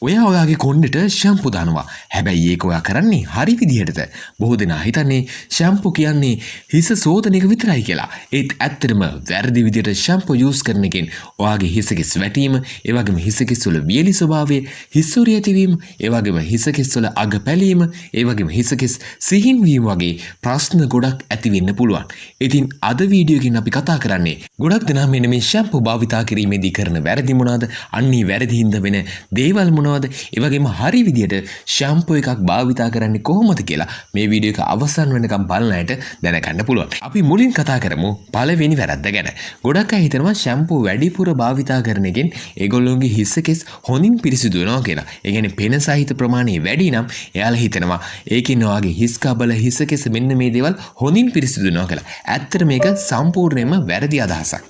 ඔයා ඔයාගේ කොණ්ඩෙට ෂැම්පු දානවා. හැබැයි ඒක ඔයා කරන්නේ හරි විදිහටද? බොහෝ දෙනා හිතන්නේ ෂැම්පු කියන්නේ හිස සෝදන එක විතරයි කියලා. ඒත් ඇත්තටම වැරදි විදිහට ෂැම්පු යූස් කරන එකෙන් ඔයාගේ හිසකෙස් වැටීම, ඒ වගේම හිසකෙස් වල වියලි ස්වභාවය, හිස්සොරිය ඇතිවීම, ඒ වගේම හිසකෙස් වල අග පැලීම, ඒ වගේම හිසකෙස් සිහින් වීම වගේ ප්‍රශ්න ගොඩක් ඇති වෙන්න පුළුවන්. ඉතින් අද වීඩියෝ එකෙන් අපි කතා කරන්නේ ගොඩක් දෙනා මෙන්න මේ ෂැම්පු භාවිතා කිරීමේදී කරන වැරදි මොනවාද? අන්නේ වැරදි හින්දා වෙන දේවල් මොනවාද? ඒ වගේම හරි විදියට ෂැම්පු එකක් භාවිතා කරන්නේ කොහොමද කියලා මේ වීඩියෝ එක අවසන් වෙනකම් බලන අයට දැනගන්න පුළුවන්. අපි මුලින් කතා කරමු පළවෙනි වැරද්ද ගැන. ගොඩක් අය හිතනවා ෂැම්පු වැඩිපුර භාවිතා කරන එකෙන් ඒගොල්ලෝගේ හිසකෙස් හොඳින් පිරිසිදු වෙනවා කියලා. ඒ කියන්නේ පෙන සහිත ප්‍රමාණය වැඩි නම් එයාලා හිතනවා ඒකින් ඔයාගේ හිස් කබල හිසකෙස් මෙන්න මේ දේවල් හොඳින් පිරිසිදු වෙනවා කියලා. ඇත්තට මේක සම්පූර්ණයෙන්ම වැරදි අදහසක්.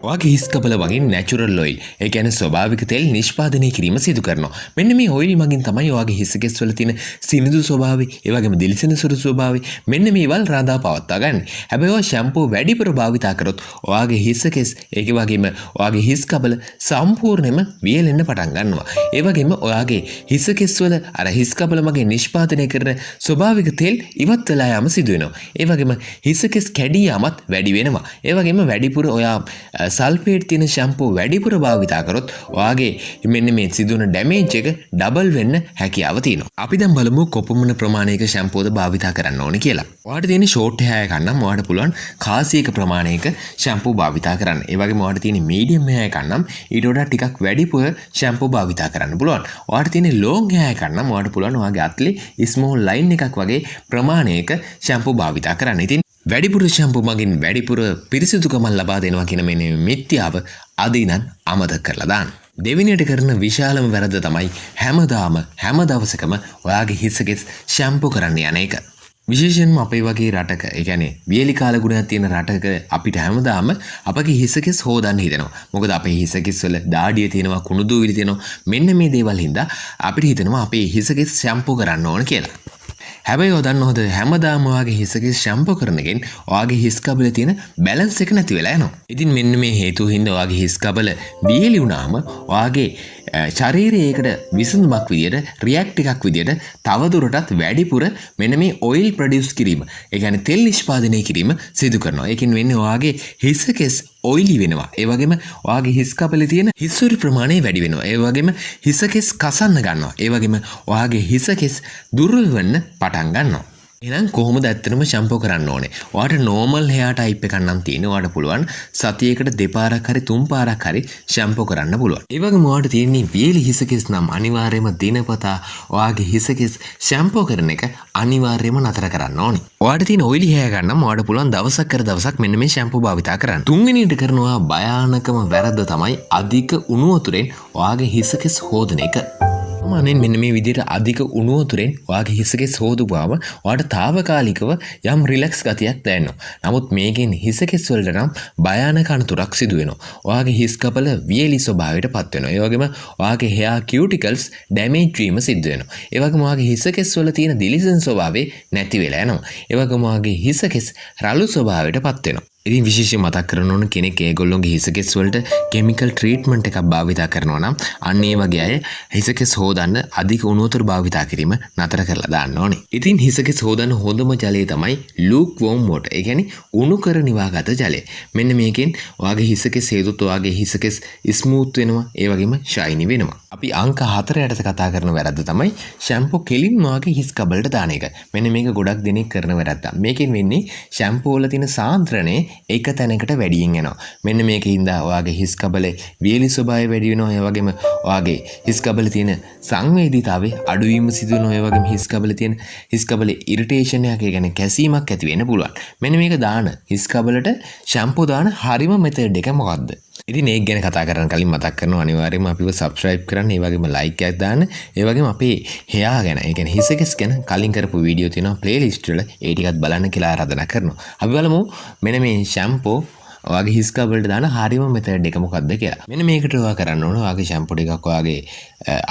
ඔයාගේ හිස් කබල වගේ නැචරල් ඔයිල්, ඒ කියන්නේ ස්වභාවික තෙල් නිෂ්පාදනය කිරීම සිදු කරනවා. මෙන්න මේ ඔයිල් මගින් තමයි ඔයාගේ හිසකෙස් වල තියෙන සිනිඳු ස්වභාවය, ඒ වගේම දිලිසෙන සුළු ස්වභාවය මෙන්න මේවල් රඳා පවත්වා ගන්න. හැබැයි ඔයා ෂැම්පූ වැඩිපුර භාවිතා කරොත් ඔයාගේ හිසකෙස්, ඒක වගේම ඔයාගේ හිස් කබල සම්පූර්ණයෙන්ම වියලෙන්න පටන් ගන්නවා. ඒ වගේම ඔයාගේ හිසකෙස් වල අර හිස් කබල මගින් නිෂ්පාදනය කරන ස්වභාවික තෙල් ඉවත් වෙලා යාම සිදු වෙනවා. ඒ වගේම හිසකෙස් කැඩී යාමත් වැඩි වෙනවා. ඒ වගේම වැඩිපුර ඔයා සල්ෆේට් තියෙන ෂැම්පූ වැඩිපුර භාවිතා කරොත් ඔයාගේ මෙන්න මේ සිදුවන ඩැමේජ් එක ඩබල් වෙන්න හැකියාව තියෙනවා. අපි දැන් බලමු කොපමණ ප්‍රමාණයක ෂැම්පූද භාවිතා කරන්න ඕනේ කියලා. ඔයාට තියෙන ෂෝට් හෑර් එකක් නම් ඔයාට පුළුවන් කාසියක ප්‍රමාණයක ෂැම්පූ භාවිතා කරන්න. ඒ වගේම ඔයාට තියෙන මීඩියම් හෑර් එකක් නම් ඊට වඩා ටිකක් වැඩිපුර ෂැම්පූ භාවිතා කරන්න පුළුවන්. ඔයාට තියෙන ලොන්ග් හෑර් එකක් නම් ඔයාට පුළුවන් ඔයාගේ අත්ලේ ස්මෝල් ලයින් එකක් වගේ ප්‍රමාණයක ෂැම්පූ භාවිතා කරන්න. ඉතින් වැඩිපුර ෂැම්පු මගින් වැඩිපුර පිරිසිදුකමක් ලබා දෙනවා කියන මේ මිත්‍යාව අද ඉඳන් අමතක කරලා දාන්න. දෙවෙනියට කරන විශාලම වැරද්ද තමයි හැම දවසකම ඔයාගේ හිසකෙස් ෂැම්පු කරන්න යන එක. විශේෂයෙන්ම අපේ වගේ රටක, ඒ කියන්නේ වියලි කාල ගුණයක් තියෙන රටක අපිට හැමදාම අපගේ හිසකෙස් හොදන්න හිතෙනවා. මොකද අපේ හිසකෙස් වල දාඩිය තියෙනවා, කුණු දූවිලි තියෙනවා. මෙන්න මේ දේවල් හින්දා අපිට හිතෙනවා අපේ හිසකෙස් ෂැම්පු කරන්න ඕන කියලා. හැබැයි ඔයා දන්නවද හැමදාම ඔයාගේ හිසකෙස් ෂැම්පු කරන එකෙන් ඔයාගේ හිස් කබලේ තියෙන බැලන්ස් එක නැති වෙලා යනවා. ඉතින් මෙන්න මේ හේතුව හින්දා ඔයාගේ හිස් කබල වියලි වුණාම ඔයාගේ ශරීරයේ ඒකට විසඳුමක් විදියට රියැක්ට් එකක් විදියට තවදුරටත් වැඩිපුර මෙන්න මේ ඔයිල් ප්‍රොඩියුස් කිරීම, ඒ කියන්නේ තෙල් නිෂ්පාදනය කිරීම සිදු කරනවා. ඒකින් වෙන්නේ ඔයාගේ හිසකෙස් ඔයිලි වෙනවා. ඒ වගේම ඔයාගේ හිස් කබලේ තියෙන හිස්සොරි ප්‍රමාණය වැඩි වෙනවා. ඒ වගේම හිසකෙස් කසන්න ගන්නවා. ඒ වගේම ඔයාගේ හිසකෙස් දුර්වල වෙන්න පටන් ගන්නවා. එහෙනම් කොහොමද ඇත්තටම ෂැම්පූ කරන්න ඕනේ? ඔයාට නෝමල් හෙයාර් ටයිප් එකක් නම් තියෙනවා. ඔයාට පුළුවන් සතියකට දෙපාරක් හරි තුන් පාරක් හරි ෂැම්පූ කරන්න පුළුවන්. ඒ වගේම ඔයාට තියෙන්නේ වියලි හිසකෙස් නම් අනිවාර්යයෙන්ම දිනපතා ඔයාගේ හිසකෙස් ෂැම්පූ කරන එක අනිවාර්යයෙන්ම නතර කරන්න ඕනේ. ඔයාට තියෙන ඔයිලි හෙයාර් එකක් නම් ඔයාට පුළුවන් දවසක් කර දවසක් මෙන්න මේ ෂැම්පූ භාවිතා කරන්න. තුන්වෙනියට කරනවා භයානකම වැරද්ද තමයි අධික උණු වතුරෙන් ඔයාගේ හිසකෙස් හොදන එක. මනෙන් මෙන්න මේ විදිහට අධික උණු වතුරෙන් ඔයාගේ හිසකෙස් හොදුවාම ඔයාට తాවකාලිකව යම් රිලැක්ස් ගතියක් දැනෙනවා. නමුත් මේකෙන් හිසකෙස් වලට නම් භයානක අනතුරක් සිදු වෙනවා. ඔයාගේ හිස් කබල වියලි ස්වභාවයට පත් වෙනවා. ඒ වගේම ඔයාගේ hair cuticles damage වීම සිදු වෙනවා. ඒ වගේම ඔයාගේ හිසකෙස් වල තියෙන දිලිසෙන ස්වභාවය නැති වෙලා යනවා. ඒ වගේම ඔයාගේ හිසකෙස් රළු ස්වභාවයට පත් වෙනවා. ඉතින් විශේෂයෙන් මතක් කරන්න ඕන කෙනෙක් ඒගොල්ලෝගේ හිසකෙස් වලට කිමිකල් ට්‍රීට්මන්ට් එකක් භාවිතා කරනවා නම් අන්න ඒ වගේ අය හිසකෙස් හොදන්න අධික උණු වතුර භාවිතා කිරීම නතර කරලා දාන්න ඕනේ. ඉතින් හිසකෙස් හොදන්න හොඳම ජලය තමයි ලූක් වෝම් වෝටර්. ඒ කියන්නේ උණු කර නිවාගත ජලය. මෙන්න මේකෙන් ඔයාගේ හිසකෙස් හේතුත් ඔයාගේ හිසකෙස් ස්මූත් වෙනවා, ඒ වගේම ෂයිනි වෙනවා. අපි අංක 4 යටතේ කතා කරන වැරද්ද තමයි ෂැම්පූ කෙලින්ම ඔයාගේ හිස් කබලට දාන එක. මෙන්න මේක ගොඩක් දෙනෙක් කරන වැරද්දක්. මේකෙන් වෙන්නේ ෂැම්පූ වල තියෙන සාන්ද්‍රණය එක තැනකට වැඩියෙන් යනවා. මෙන්න මේකින්ද ඔයාගේ හිස් කබලේ වියලි ස්වභාවය වැඩි වෙනවා. ඒ වගේම ඔයාගේ හිස් කබලේ තියෙන සංවේදීතාවය අඩු වීම සිදු වෙනවා. ඒ වගේම හිස් කබලේ ඉරිටේෂන් එකක්, ඒ කියන්නේ කැසීමක් ඇති වෙන්න පුළුවන්. මෙන්න මේක දාන හිස් කබලට ෂැම්පූ දාන හරිම මෙතඩ් එක මොකද්ද? ඉතින් ඒක ගැන කතා කරන්න කලින් මතක් කරනවා අනිවාර්යයෙන්ම අපිව subscribe කරන්න, ඒ වගේම like එකක් දාන්න, ඒ වගේම අපේ hair ගැන, ඒ කියන්නේ හිසකෙස් ගැන කලින් කරපු වීඩියෝ තියෙනවා playlist වල, ඒ ටිකත් බලන්න කියලා ආරාධනා කරනවා. අපි බලමු මෙන්න මේ ෂැම්පූ ඔයාගේ හිස් කබලට දාන හරිම මෙතඩ් එක මොකක්ද කියලා. මෙන්න මේකට ඔයා කරන්න ඕන ඔයාගේ ෂැම්පූ ටිකක් ඔයාගේ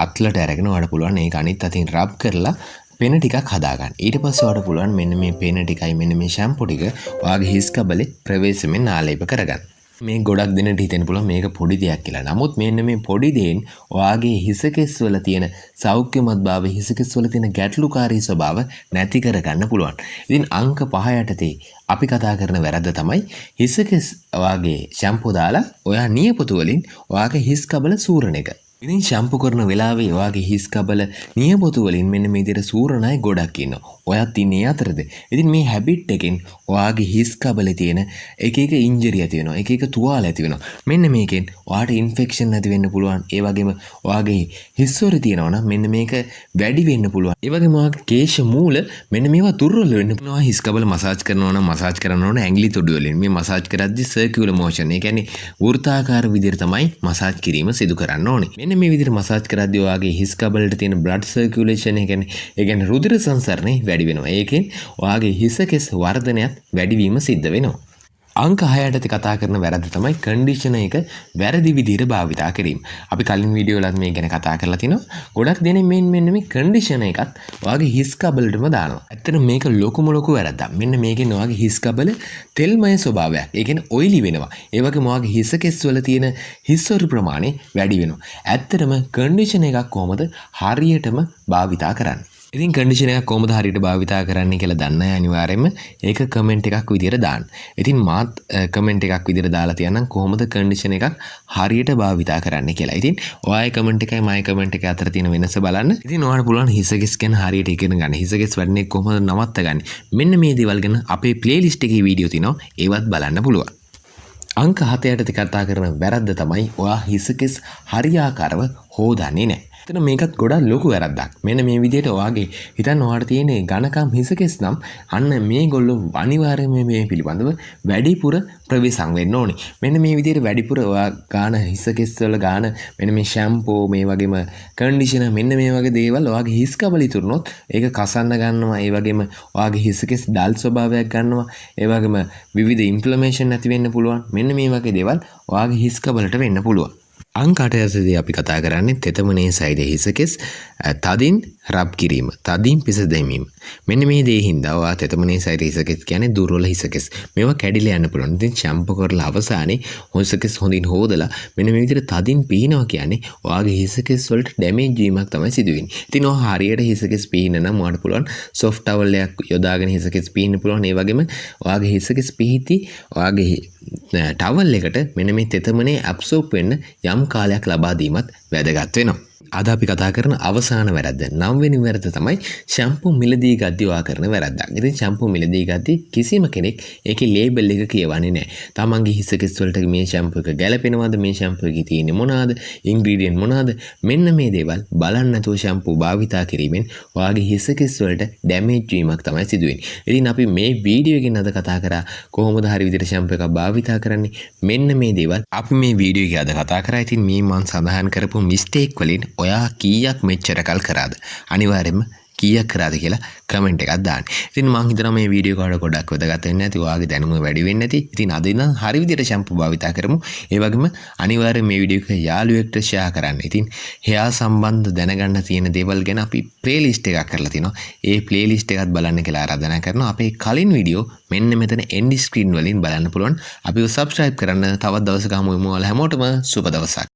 අත්ලට අරගෙන ඔයාලට පුළුවන් ඒක අනිත් අතින් රබ් කරලා පෙන ටිකක් හදාගන්න. ඊට පස්සේ ඔයාලට පුළුවන් මෙන්න මේ පෙන ටිකයි මෙන්න මේ ෂැම්පූ ටික ඔයාගේ හිස් කබලේ ප්‍රවේශමෙන් ආලේප කරගන්න. මේ ගොඩක් දෙනට හිතෙන්න පුළුවන් මේක පොඩි දෙයක් කියලා. නමුත් මෙන්න මේ පොඩි දෙයින් ඔයාගේ හිසකෙස් වල තියෙන සෞඛ්‍යමත් භාවය, හිසකෙස් වල තියෙන ගැටලුකාරී ස්වභාව නැති කරගන්න පුළුවන්. ඉතින් අංක 5 යටතේ අපි කතා කරන වැරද්ද තමයි හිසකෙස් ඔයාගේ ෂැම්පූ දාලා ඔයා නියපොතු වලින් ඔයාගේ හිස් කබල සූරන එක. ඉතින් ෂැම්පු කරන වෙලාවේ ඔයාගේ හිස් කබල නියපොතු වලින් මෙන්න මේ විදිහට සූරන අය ගොඩක් ඉන්නවා. ඔයත් ඉන්නේ අතරද. ඉතින් මේ හැබිට් එකෙන් ඔයාගේ හිස් කබලේ තියෙන එක එක ඉන්ජරි ඇති වෙනවා. එක එක තුවාල ඇති වෙනවා. මෙන්න මේකෙන් ඔයාට ඉන්ෆෙක්ෂන් ඇති වෙන්න පුළුවන්. ඒ වගේම ඔයාගේ හිස් වල තියෙනවා නම් මෙන්න මේක වැඩි වෙන්න පුළුවන්. ඒ වගේම ඔයාගේ කේශ මූල මෙන්න මේවා දුර්වල වෙන්න පුළුවන්. හිස් කබල මසාජ් කරනවා නම් මසාජ් කරන්න ඕන ඇඟිලි තොඩු වලින්. මේ මසාජ් කරද්දී සර්කියුලර් මෝෂන්. ඒ කියන්නේ වෘත්තාකාර විදිහට තමයි මසාජ් කිරීම සිදු කරන්න ඕනේ. මෙන්න මේ විදිහට මසාජ් කරද්දී ඔයාගේ හිස් කබලට තියෙන බ්ලඩ් සර්කියුලේෂන් ඒ කියන්නේ රුධිර සංසරණය වැඩි වෙනවා. ඒකෙන් ඔයාගේ හිස කෙස් වර්ධනයත් වැඩි වීම සිද්ධ වෙනවා. අංක 6 යටතේ කතා කරන වැරද්ද තමයි කන්ඩිෂනර් එක වැරදි විදිහට භාවිතා කිරීම. අපි කලින් වීඩියෝ වලත් මේ ගැන කතා කරලා තිනවා. ගොඩක් දෙනෙක් මෙන්න මේ කන්ඩිෂනර් එකත් ඔයාගේ හිස් කබලටම දානවා. ඇත්තට මේක ලොකුම වැරද්දක්. මෙන්න මේකෙන් ඔයාගේ හිස් කබල තෙල්මය ස්වභාවයක්. ඒ කියන්නේ ඔයිලි වෙනවා. ඒ වගේම ඔයාගේ හිස කෙස් වල තියෙන හිස්වරු ප්‍රමාණය වැඩි වෙනවා. ඇත්තටම කන්ඩිෂනර් එකක් කොහොමද හරියටම භාවිතා කරන්නේ? ඉතින් කන්ඩිෂනර් එකක් කොහොමද හරියට භාවිතා කරන්නේ කියලා දන්න අය අනිවාර්යයෙන්ම ඒක කමෙන්ට් එකක් විදියට දාන්න. ඉතින් මාත් කමෙන්ට් එකක් විදියට දාලා තියන්නම් කොහොමද කන්ඩිෂනර් එකක් හරියට භාවිතා කරන්නේ කියලා. ඉතින් ඔයාගේ කමෙන්ට් එකයි මගේ කමෙන්ට් එක අතර තියෙන වෙනස බලන්න. ඉතින් ඔයාලට පුළුවන් හිසගෙස් ගැන හරියට ඉගෙන ගන්න. හිසගෙස් වැඩනේ කොහොමද නවත්තගන්නේ. මෙන්න මේ දේවල් ගැන අපේ ප්ලේලිස්ට් එකේ වීඩියෝ තියෙනවා. ඒවත් බලන්න පුළුවන්. අංක 7 යටතේ කතා කරන වැරද්ද තමයි ඔයා හිසගෙස් හරියාකාරව හොදන්නේ නැහැ. එතන මේකත් ගොඩක් ලොකු වැරද්දක්. මෙන්න මේ විදිහට ඔයාගේ හිතන්න ඔයාට තියෙන ඝනකම් හිසකෙස් නම් අන්න මේගොල්ලෝ අනිවාර්යයෙන්ම මේ පිළිබඳව වැඩිපුර ප්‍රවේශම් වෙන්න ඕනේ. මෙන්න මේ විදිහට වැඩිපුර ඔයා ගාන හිසකෙස් වල ගාන මෙන්න මේ ෂැම්පූ මේ වගේම කන්ඩිෂනර් මෙන්න මේ වගේ දේවල් ඔයාගේ හිස් කබල ඉතුරුනොත් ඒක කසන්න ගන්නවා. ඒ වගේම ඔයාගේ හිසකෙස් ඩල් ස්වභාවයක් ගන්නවා. ඒ වගේම විවිධ ඉන්ෆ්ලමේෂන් ඇති වෙන්න පුළුවන්. මෙන්න මේ වගේ දේවල් ඔයාගේ හිස් කබලට වෙන්න පුළුවන්. අංක 8 යටතේ අපි කතා කරන්නේ තෙතමනේ සයිද හිසකෙස් තදින් රබ් කිරීම, තදින් පිස දැමීම. මෙන්න මේ දේ හින්දා ඔයා තෙතමනේ සයිද හිසකෙස් කියන්නේ දුර්වල හිසකෙස්. මේවා කැඩිලා යන්න පුළුවන්. ඉතින් ෂැම්පු කරලා අවසානයේ හිසකෙස් හොඳින් හොදලා මෙන්න මේ විදිහට තදින් පීනවා කියන්නේ ඔයාගේ හිසකෙස් වලට ඩැමේජ් වීමක් තමයි සිදු වෙන්නේ. ඉතින් ඔයා හරියට හිසකෙස් පීන්න නම් ඔයාට පුළුවන් සොෆ්ට් ටවල් එකක් යොදාගෙන හිසකෙස් පීන්න පුළුවන්. ඒ වගේම ඔයාගේ හිසකෙස් පිහිටි ඔයාගේ ටවල් එකට මෙන්න මේ තෙතමනේ ඇබ්සෝබ් වෙන්න යම් කාලයක් ලබා දීමත් වැදගත් වෙනවා. අද අපි කතා කරන අවසාන වැරද්ද 9 වෙනි වැරද්ද තමයි ෂැම්පු මිලදී ගද්දී ඔයා කරන වැරද්දක්. ඉතින් ෂැම්පු මිලදී ගද්දී කිසිම කෙනෙක් ඒකේ ලේබල් එක කියවන්නේ නැහැ. තමන්ගේ හිස කෙස් වලට මේ ෂැම්පු එක ගැලපෙනවද? මේ ෂැම්පු එකේ තියෙන්නේ මොනවාද? ඉන්ග්‍රීඩියන්ට් මොනවාද? මෙන්න මේ දේවල් බලන්න නැතුව ෂැම්පු භාවිතා කිරීමෙන් ඔයාගේ හිස කෙස් වලට ඩැමේජ් වීමක් තමයි සිදු වෙන්නේ. ඉතින් අපි මේ වීඩියෝ එකෙන් අද කතා කරා කොහොමද හරි විදිහට ෂැම්පු එකක් භාවිතා කරන්නේ. මෙන්න මේ දේවල් අපි මේ වීඩියෝ එකේ අද කතා කරා. ඉතින් මේ මම සඳහන් කරපු මිස්ටේක් වලින් ඔයා කීයක් මෙච්චර කල් කරාද? අනිවාර්යයෙන්ම කීයක් කරාද කියලා කමෙන්ට් එකක් දාන්න. ඉතින් මම හිතනවා මේ වීඩියෝ කාඩ ගොඩක් වැදගත් වෙන්නේ නැති. ඔයාගේ දැනුම වැඩි වෙන්නේ නැති. ඉතින් අද ඉඳන් හරි විදිහට ෂැම්පු භාවිතා කරමු. ඒ වගේම අනිවාර්යයෙන් මේ වීඩියෝ එක යාළුවෙක්ට ෂෙයා කරන්න. ඉතින් hear සම්බන්ධ දැනගන්න තියෙන දේවල් ගැන අපි ප්ලේලිස්ට් එකක් කරලා තිනවා. ඒ ප්ලේලිස්ට් එකත් බලන්න කියලා ආරාධනා කරනවා. අපේ කලින් වීඩියෝ මෙන්න මෙතන එන්ඩ් ස්ක්‍රීන් වලින් බලන්න පුළුවන්. අපිව සබ්ස්ක්‍රයිබ් කරන්න. තවත් දවසක හමු වෙමු. ඔයාලා හැමෝටම සුබ දවසක්.